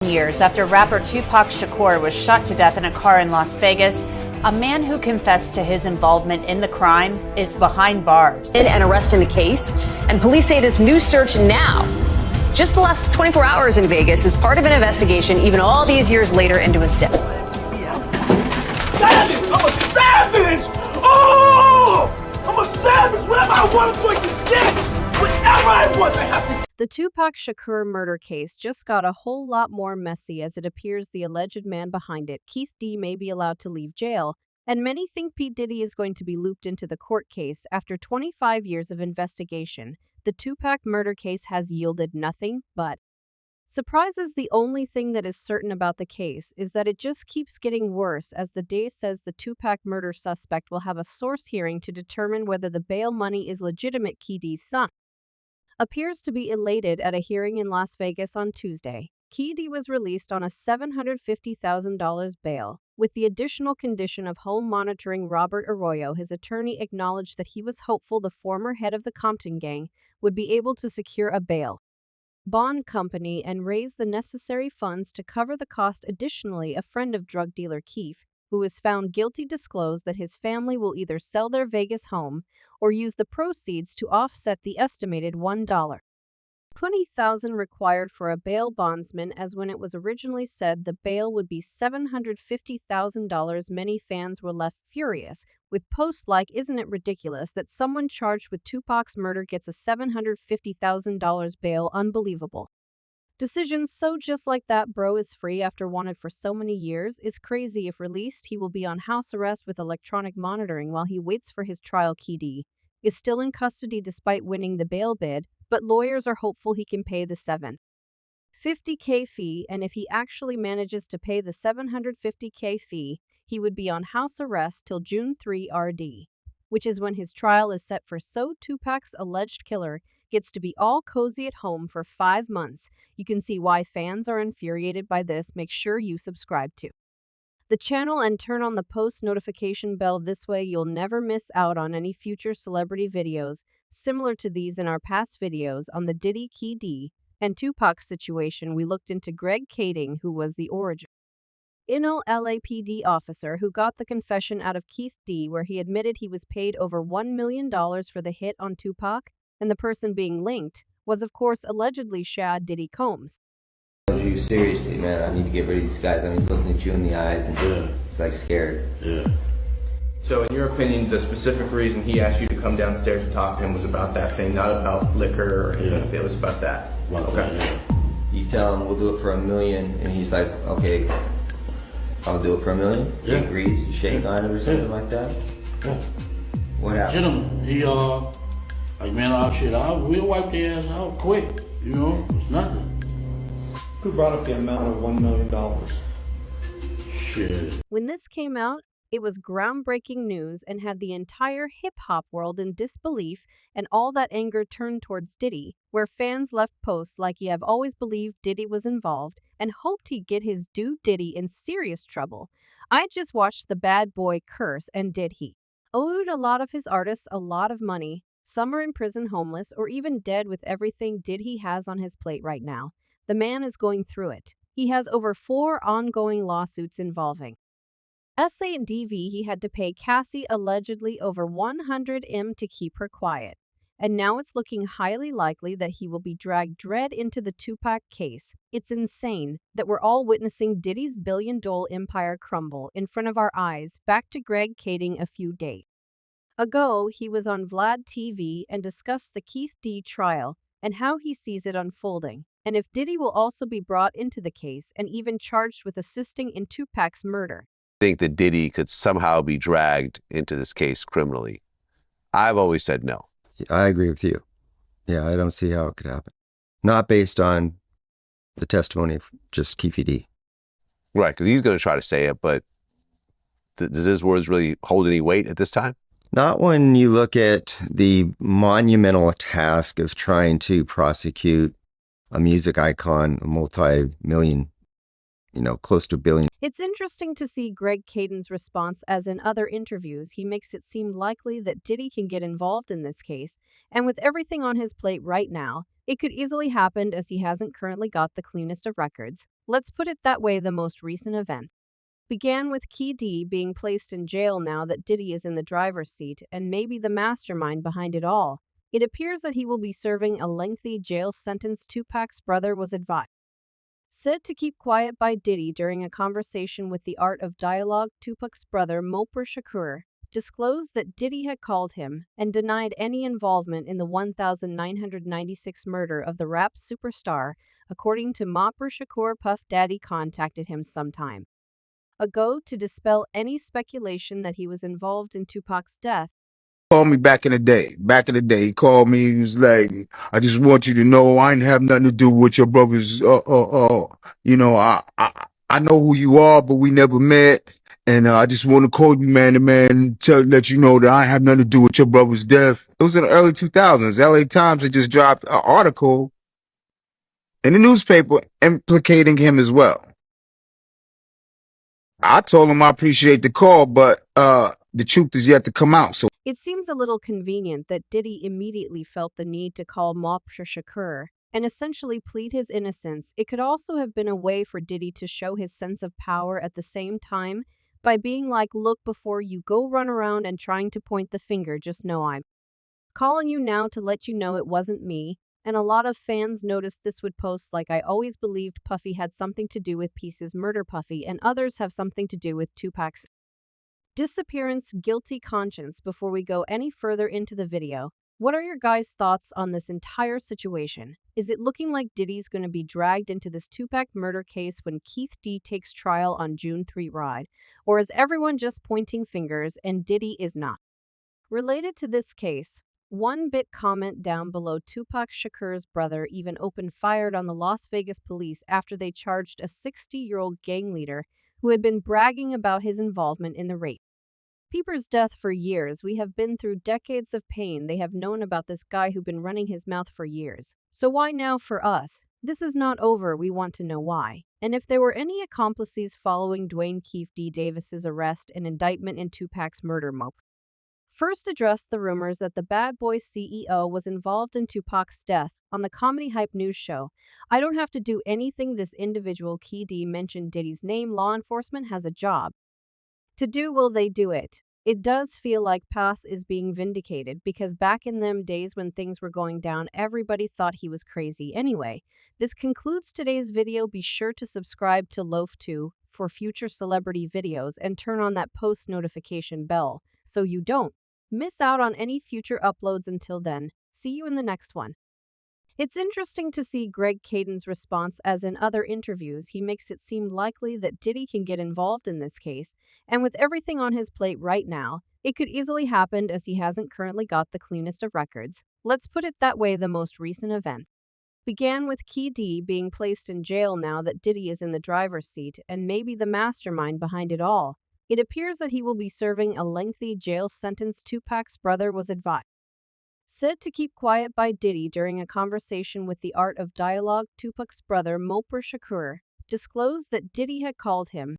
years after rapper Tupac Shakur was shot to death in a car in Las Vegas, a man who confessed to his involvement in the crime is behind bars. And arresting the case. And police say this new search now, just the last 24 hours in Vegas, is part of an investigation even all these years later into his death. Savage! I'm a savage! Oh! I'm a savage! Whatever I want, I'm going to get! Whatever I want, I have to. The Tupac Shakur murder case just got a whole lot more messy as it appears the alleged man behind it, Keefe D, may be allowed to leave jail, and many think P. Diddy is going to be looped into the court case. After 25 years of investigation, the Tupac murder case has yielded nothing but surprises. The only thing that is certain about the case is that it just keeps getting worse, as the day says the Tupac murder suspect will have a source hearing to determine whether the bail money is legitimate. Keefe D's son appears to be elated at a hearing in Las Vegas on Tuesday. Keefe D was released on a $750,000 bail, with the additional condition of home monitoring. Robert Arroyo, his attorney, acknowledged that he was hopeful the former head of the Compton gang would be able to secure a bail bond company and raise the necessary funds to cover the cost. Additionally, a friend of drug dealer Keefe, who was found guilty, disclosed that his family will either sell their Vegas home or use the proceeds to offset the estimated $120,000 required for a bail bondsman, as when it was originally said the bail would be $750,000. Many fans were left furious with posts like, "Isn't it ridiculous that someone charged with Tupac's murder gets a $750,000 bail? Unbelievable decisions." So just like that, bro is free after wanted for so many years. Is crazy. If released, he will be on house arrest with electronic monitoring while he waits for his trial. Keefe D is still in custody despite winning the bail bid, but lawyers are hopeful he can pay the $750K fee, and if he actually manages to pay the $750K fee, he would be on house arrest till June 3 RD, which is when his trial is set for. So Tupac's alleged killer gets to be all cozy at home for 5 months. You can see why fans are infuriated by this. Make sure you subscribe to the channel and turn on the post notification bell. This way you'll never miss out on any future celebrity videos similar to these. In our past videos on the Diddy, Keefe D, and Tupac situation, we looked into Greg Kading, who was the original LAPD officer who got the confession out of Keefe D, where he admitted he was paid over $1 million for the hit on Tupac. And the person being linked was, of course, allegedly Sean Diddy Combs. You seriously, man, I need to get rid of these guys. I mean, he's looking at you in the eyes and he's like scared. Yeah. So in your opinion, the specific reason he asked you to come downstairs and talk to him was about that thing, not about liquor or anything. It was about that. Okay. You tell him we'll do it for $1 million, and he's like, okay, I'll do it for $1 million. He agrees. You shake on it or something like that. Yeah. What happened? Gentleman, he like, man, we'll wipe their ass out quick. You know, it's nothing. Who brought up the amount of $1 million? Shit. When this came out, it was groundbreaking news and had the entire hip-hop world in disbelief, and all that anger turned towards Diddy, where fans left posts like, "You have always believed Diddy was involved and hoped he'd get his due. Diddy in serious trouble. I just watched the bad boy curse, and did he owed a lot of his artists a lot of money. Some are in prison, homeless, or even dead. With everything Diddy has on his plate right now, the man is going through it. He has over 4 ongoing lawsuits involving SADV. He had to pay Cassie allegedly over $100M to keep her quiet. And now it's looking highly likely that he will be dragged into the Tupac case. It's insane that we're all witnessing Diddy's billion-dollar empire crumble in front of our eyes. Back to Greg Kading. A few days ago, he was on Vlad TV and discussed the Keefe D trial and how he sees it unfolding, and if Diddy will also be brought into the case and even charged with assisting in Tupac's murder. I think that Diddy could somehow be dragged into this case criminally. I've always said no. I agree with you. Yeah, I don't see how it could happen. Not based on the testimony of just Keefe D. Right, because he's going to try to say it, but does his words really hold any weight at this time? Not when you look at the monumental task of trying to prosecute a music icon, a multi-million close to $1 billion. It's interesting to see Greg Caden's response, as in other interviews, he makes it seem likely that Diddy can get involved in this case, and with everything on his plate right now, it could easily happen as he hasn't currently got the cleanest of records. Let's put it that way, the most recent event began with Keefe D being placed in jail now that Diddy is in the driver's seat and maybe the mastermind behind it all. It appears that he will be serving a lengthy jail sentence. 2Pac's brother was advised. Said to keep quiet by Diddy during a conversation with The Art of Dialogue, Tupac's brother Shakur disclosed that Diddy had called him and denied any involvement in the 1996 murder of the rap superstar. According to Shakur, Puff Daddy contacted him sometime ago to dispel any speculation that he was involved in Tupac's death. Called me back in the day. He called me. He was like, "I just want you to know I ain't have nothing to do with your brother's. I know who you are, but we never met. And I just want to call you man to man, let you know that I ain't have nothing to do with your brother's death." It was in the early 2000s. LA Times had just dropped an article in the newspaper implicating him as well. I told him I appreciate the call, but the truth is yet to come out. So it seems a little convenient that Diddy immediately felt the need to call Shakur and essentially plead his innocence. It could also have been a way for Diddy to show his sense of power at the same time by being like, "Look, before you go run around and trying to point the finger, just know I'm calling you now to let you know it wasn't me." And a lot of fans noticed this would post like, "I always believed Puffy had something to do with Peace's murder, Puffy, and others have something to do with Tupac's disappearance." Guilty conscience. Before we go any further into the video, what are your guys' thoughts on this entire situation? Is it looking like Diddy's going to be dragged into this Tupac murder case when Keefe D takes trial on June 3 ride? Or is everyone just pointing fingers and Diddy is not? Related to this case, one bit comment down below. Tupac Shakur's brother even opened fire on the Las Vegas police after they charged a 60-year-old gang leader who had been bragging about his involvement in the rape. Peeper's death. For years, we have been through decades of pain. They have known about this guy who'd been running his mouth for years. So why now for us? This is not over. We want to know why. And if there were any accomplices following Dwayne Keefe D. Davis's arrest and indictment in Tupac's murder. First addressed the rumors that the Bad Boys CEO was involved in Tupac's death on the Comedy Hype news show. "I don't have to do anything." This individual, Keefe D, mentioned Diddy's name. "Law enforcement has a job to do. Will they do it?" It does feel like Pass is being vindicated, because back in them days when things were going down, everybody thought he was crazy. Anyway, this concludes today's video. Be sure to subscribe to Loaf2 for future celebrity videos and turn on that post notification bell so you don't miss out on any future uploads. Until then, see you in the next one. It's interesting to see Greg Caden's response, as in other interviews, he makes it seem likely that Diddy can get involved in this case, and with everything on his plate right now, it could easily happen as he hasn't currently got the cleanest of records. Let's put it that way. The most recent event began with Keefe D being placed in jail now that Diddy is in the driver's seat and maybe the mastermind behind it all. It appears that he will be serving a lengthy jail sentence. Tupac's brother was advised. Said to keep quiet by Diddy during a conversation with The Art of Dialogue, Tupac's brother Shakur disclosed that Diddy had called him